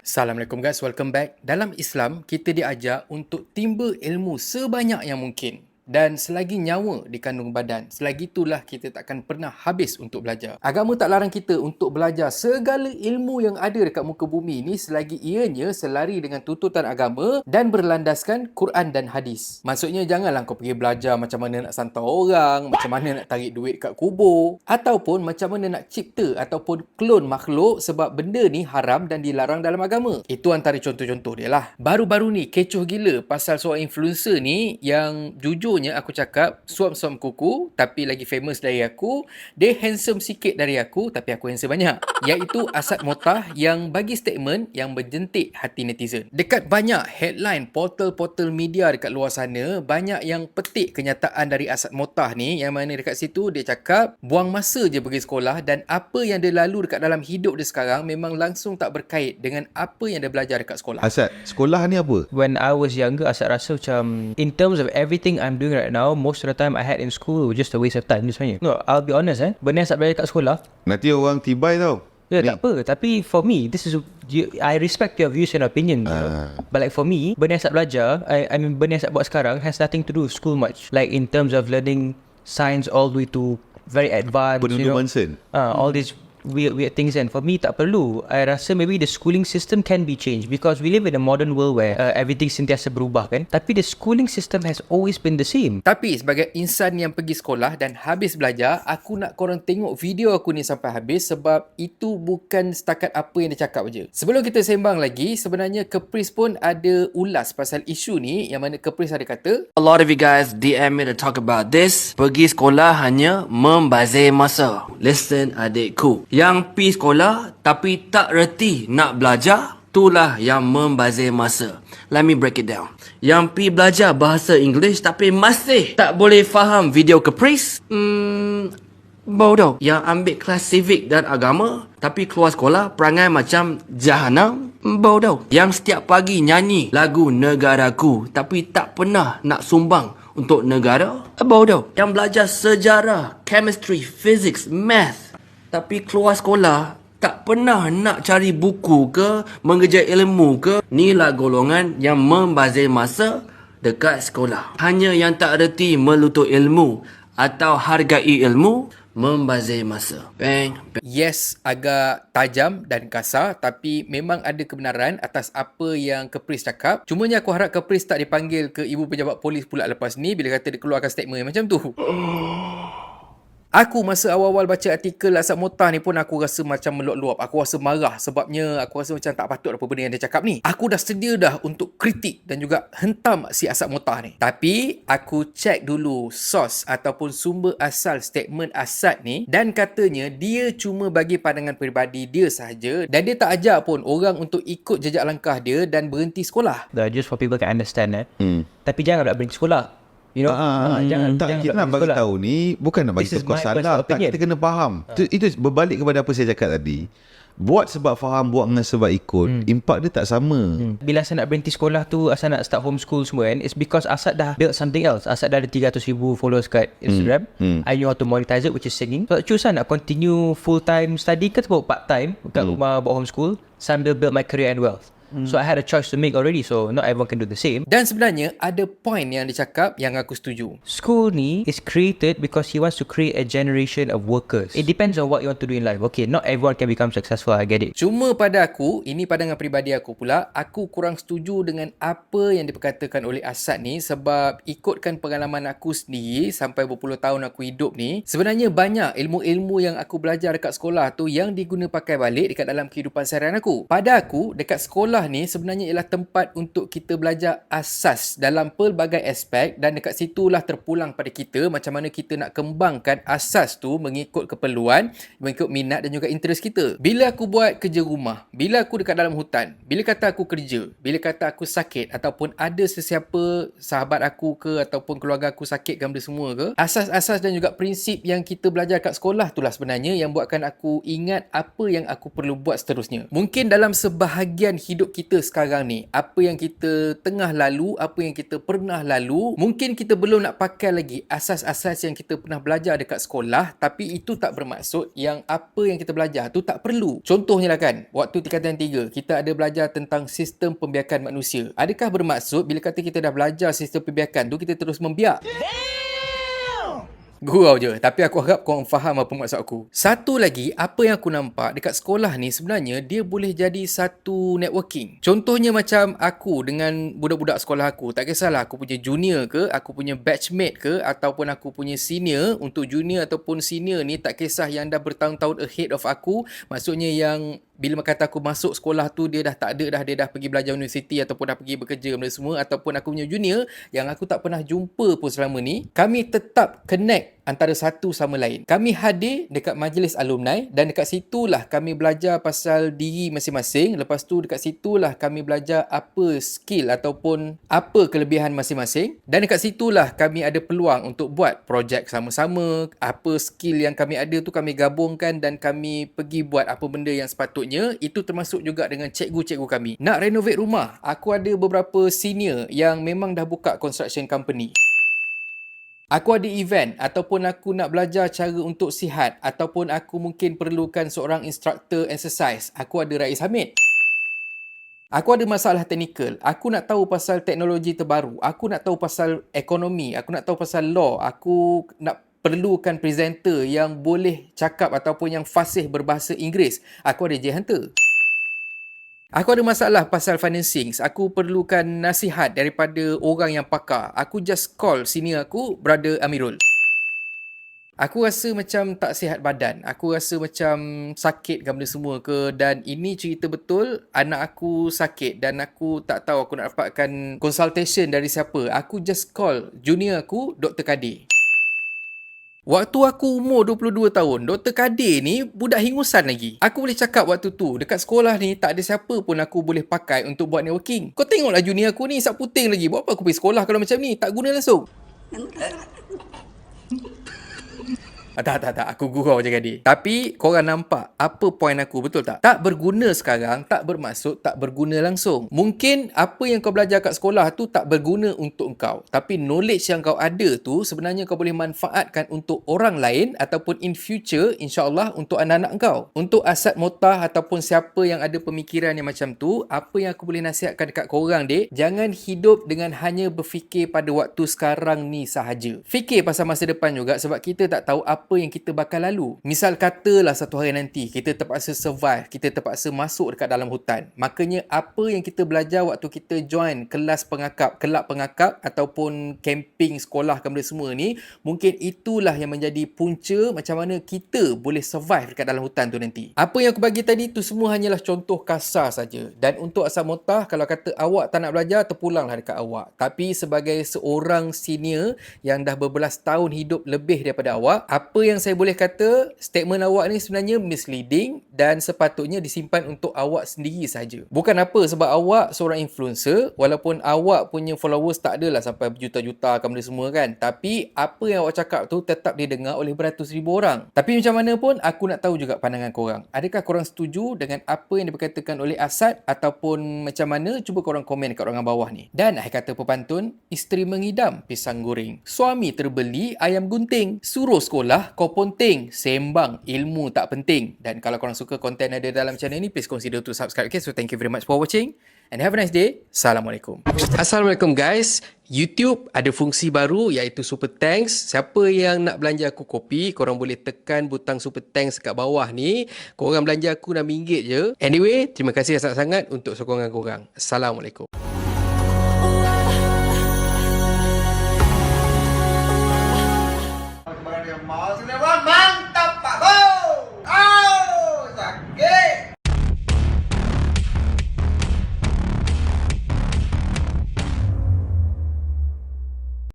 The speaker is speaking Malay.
Assalamualaikum guys, welcome back. Dalam Islam, kita diajar untuk timba ilmu sebanyak yang mungkin. Dan selagi nyawa dikandung badan, selagi itulah kita takkan pernah habis untuk belajar. Agama tak larang kita untuk belajar segala ilmu yang ada dekat muka bumi ni selagi ianya selari dengan tuntutan agama dan berlandaskan Quran dan hadis. Maksudnya janganlah kau pergi belajar macam mana nak santai orang, macam mana nak tarik duit kat kubur, ataupun macam mana nak cipta ataupun klon makhluk sebab benda ni haram dan dilarang dalam agama. Itu antara contoh-contoh dia lah. Baru-baru ni kecoh gila pasal seorang influencer ni yang jujurnya aku cakap suam-suam kuku tapi lagi famous dari aku. Dia handsome sikit dari aku tapi aku handsome banyak. Iaitu Asad Motah yang bagi statement yang berjentik hati netizen. Dekat banyak headline portal-portal media dekat luar sana, banyak yang petik kenyataan dari Asad Motah ni yang mana dekat situ dia cakap buang masa je pergi sekolah dan apa yang dia lalu dekat dalam hidup dia sekarang memang langsung tak berkait dengan apa yang dia belajar dekat sekolah. Asad, sekolah ni apa? When I was younger, Asad rasa macam in terms of everything I'm doing right now, most of the time I had in school was just a waste of time sebenarnya. No, I'll be honest benda yang Asad belajar kat sekolah, Nanti orang tibai tau. ya Ni. tak apa. Tapi for me, I respect your views and opinions. But like for me, benda yang Asad belajar, I mean benda yang Asad buat sekarang has nothing to do with school much. Like in terms of learning science all the way to very advanced, Penuntut Manson. all these weird things, and for me tak perlu. I rasa maybe the schooling system can be changed because we live in a modern world where everything sentiasa berubah kan. Tapi the schooling system has always been the same. Tapi sebagai insan yang pergi sekolah dan habis belajar, aku nak korang tengok video aku ni sampai habis sebab itu bukan setakat apa yang dia cakap je. Sebelum kita sembang lagi, sebenarnya Kepris pun ada ulas pasal isu ni yang mana Kepris ada kata, A lot of you guys DM me to talk about this. Pergi sekolah hanya membazir masa. Listen adikku. Yang pi sekolah tapi tak reti nak belajar, itulah yang membazir masa. Let me break it down. Yang pi belajar bahasa Inggeris tapi masih tak boleh faham video Caprice, bodoh. Yang ambil kelas civic dan agama tapi keluar sekolah perangai macam jahanam, bodoh. Yang setiap pagi nyanyi lagu negaraku tapi tak pernah nak sumbang untuk negara, bodoh. Yang belajar sejarah, chemistry, physics, math tapi keluar sekolah tak pernah nak cari buku ke, mengejar ilmu ke, inilah golongan yang membazir masa dekat sekolah. Hanya yang tak reti melutut ilmu atau hargai ilmu, membazir masa. Bang, bang. yes, agak tajam dan kasar tapi memang ada kebenaran atas apa yang Kepris cakap. Cumanya aku harap Kepris tak dipanggil ke ibu pejabat polis pula lepas ni bila kata dia keluarkan statement macam tu. Aku masa awal-awal baca artikel Asad Motah ni pun aku rasa macam meluap-luap. Aku rasa marah sebabnya aku rasa macam tak patut apa benda yang dia cakap ni. Aku dah sedia dah untuk kritik dan juga hentam si Asad Motah ni. Tapi aku check dulu source ataupun sumber asal statement Asad ni dan katanya dia cuma bagi pandangan peribadi dia sahaja dan dia tak ajak pun orang untuk ikut jejak langkah dia dan berhenti sekolah. Just for people can understand Tapi jangan nak bring sekolah. You know, tak, kita nak bagi tahu ni bukan nak bagi This is tukar my salah. personal Tak, opinion. kita kena faham. Itu berbalik kepada apa saya cakap tadi. Buat sebab faham, buat dengan sebab ikut. Impak dia tak sama. Bila Asad nak berhenti sekolah tu, Asad nak start homeschool semua kan, it's because Asad dah build something else. Asad dah ada 300,000 followers kat Instagram. I know how to monetize it, which is singing. So choose nak continue full time study ke atau part time kat rumah buat homeschool sambil build my career and wealth. So I had a choice to make already, so not everyone can do the same. Dan sebenarnya ada point yang dia cakap yang aku setuju. School ni is created because he wants to create a generation of workers. It depends on what you want to do in life. Okay, not everyone can become successful, I get it. Cuma pada aku, ini pandangan peribadi aku pula, aku kurang setuju dengan apa yang diperkatakan oleh Asad ni sebab ikutkan pengalaman aku sendiri sampai berpuluh tahun aku hidup ni, sebenarnya banyak ilmu-ilmu yang aku belajar dekat sekolah tu yang diguna pakai balik dekat dalam kehidupan seharian aku. Pada aku, dekat sekolah ni sebenarnya ialah tempat untuk kita belajar asas dalam pelbagai aspek dan dekat situlah terpulang pada kita macam mana kita nak kembangkan asas tu mengikut keperluan, mengikut minat dan juga interest kita. Bila aku buat kerja rumah, bila aku dekat dalam hutan, bila kata aku kerja, bila kata aku sakit ataupun ada sesiapa sahabat aku ke ataupun keluarga aku sakit ke benda semua ke, asas-asas dan juga prinsip yang kita belajar kat sekolah itulah sebenarnya yang buatkan aku ingat apa yang aku perlu buat seterusnya. Mungkin dalam sebahagian hidup hidup kita sekarang ni, apa yang kita tengah lalu, apa yang kita pernah lalu, mungkin kita belum nak pakai lagi asas-asas yang kita pernah belajar dekat sekolah, tapi itu tak bermaksud yang apa yang kita belajar tu tak perlu. Contohnya lah kan, waktu tingkatan 3, kita ada belajar tentang sistem pembiakan manusia. Adakah bermaksud bila kata kita dah belajar sistem pembiakan tu, kita terus membiak? Gurau je. Tapi aku harap korang faham apa maksud aku. Satu lagi, apa yang aku nampak dekat sekolah ni sebenarnya dia boleh jadi satu networking. Contohnya macam aku dengan budak-budak sekolah aku. Tak kisahlah aku punya junior ke, aku punya batchmate ke, ataupun aku punya senior. Untuk junior ataupun senior ni, tak kisah yang dah bertahun-tahun ahead of aku. Maksudnya yang bila kata aku masuk sekolah tu dia dah tak ada dah, dia dah pergi belajar universiti ataupun dah pergi bekerja benda semua, ataupun aku punya junior yang aku tak pernah jumpa pun selama ni, kami tetap connect antara satu sama lain. Kami hadir dekat majlis alumni dan dekat situlah kami belajar pasal diri masing-masing. Lepas tu dekat situlah kami belajar apa skill ataupun apa kelebihan masing-masing, dan dekat situlah kami ada peluang untuk buat projek sama-sama. Apa skill yang kami ada tu kami gabungkan dan kami pergi buat apa benda yang sepatutnya. Itu termasuk juga dengan cikgu-cikgu kami. Nak renovate rumah, aku ada beberapa senior yang memang dah buka construction company. Aku ada event ataupun aku nak belajar cara untuk sihat ataupun aku mungkin perlukan seorang instructor exercise, aku ada Rais Hamid. Aku ada masalah teknikal, aku nak tahu pasal teknologi terbaru, aku nak tahu pasal ekonomi, aku nak tahu pasal law, aku nak perlukan presenter yang boleh cakap ataupun yang fasih berbahasa Inggeris, aku ada Jay Hunter. Aku ada masalah pasal financing, aku perlukan nasihat daripada orang yang pakar, aku just call senior aku, Brother Amirul. Aku rasa macam tak sihat badan, aku rasa macam sakit ke benda semua ke, dan ini cerita betul, anak aku sakit dan aku tak tahu aku nak dapatkan consultation dari siapa. Aku just call junior aku, Dr. Kadir. Waktu aku umur 22 tahun, Dr. Kadir ni budak hingusan lagi. Aku boleh cakap waktu tu, dekat sekolah ni tak ada siapa pun aku boleh pakai untuk buat networking. Kau tengoklah junior aku ni, isap puting lagi. Buat apa aku pergi sekolah kalau macam ni? Tak guna langsung. Tak. Aku gurau je Kadir. Tapi korang nampak apa poin aku, betul tak? Tak berguna sekarang, tak bermaksud tak berguna langsung. Mungkin apa yang kau belajar kat sekolah tu tak berguna untuk engkau. Tapi knowledge yang kau ada tu sebenarnya kau boleh manfaatkan untuk orang lain ataupun in future insyaAllah untuk anak-anak kau. Untuk Asad Motah ataupun siapa yang ada pemikiran yang macam tu, apa yang aku boleh nasihatkan dekat korang dek, jangan hidup dengan hanya berfikir pada waktu sekarang ni sahaja. Fikir pasal masa depan juga, sebab kita tak tahu apa yang kita bakal lalu. Misal katalah satu hari nanti kita terpaksa survive, kita terpaksa masuk dekat dalam hutan. Makanya apa yang kita belajar waktu kita join kelas pengakap, kelab pengakap ataupun camping sekolah ke benda semua ni, mungkin itulah yang menjadi punca macam mana kita boleh survive dekat dalam hutan tu nanti. Apa yang aku bagi tadi tu semua hanyalah contoh kasar saja. Dan untuk Asad Motah, kalau kata awak tak nak belajar, terpulanglah dekat awak. Tapi sebagai seorang senior yang dah berbelas tahun hidup lebih daripada awak, apa yang saya boleh kata, statement awak ni sebenarnya misleading dan sepatutnya disimpan untuk awak sendiri saja. Bukan apa sebab awak seorang influencer, walaupun awak punya followers tak adalah sampai berjuta-juta kan benda semua kan, tapi apa yang awak cakap tu tetap didengar oleh beratus ribu orang. Tapi macam mana pun, aku nak tahu juga pandangan korang. Adakah korang setuju dengan apa yang diberkatakan oleh Asad ataupun macam mana? Cuba korang komen kat ruangan bawah ni. Dan akhir kata pepantun, isteri mengidam pisang goreng, suami terbeli ayam gunting, suruh sekolah kau ponting, sembang ilmu tak penting. Dan kalau korang suka konten ada dalam channel ni, please consider to subscribe. Okay, so thank you very much for watching and have a nice day. Assalamualaikum. Assalamualaikum guys. YouTube ada fungsi baru iaitu Super Thanks. Siapa yang nak belanja aku kopi, korang boleh tekan butang Super Thanks kat bawah ni. Korang belanja aku RM6 je. Anyway, terima kasih sangat-sangat untuk sokongan korang. Assalamualaikum. Kemarin yang mahal sini bang.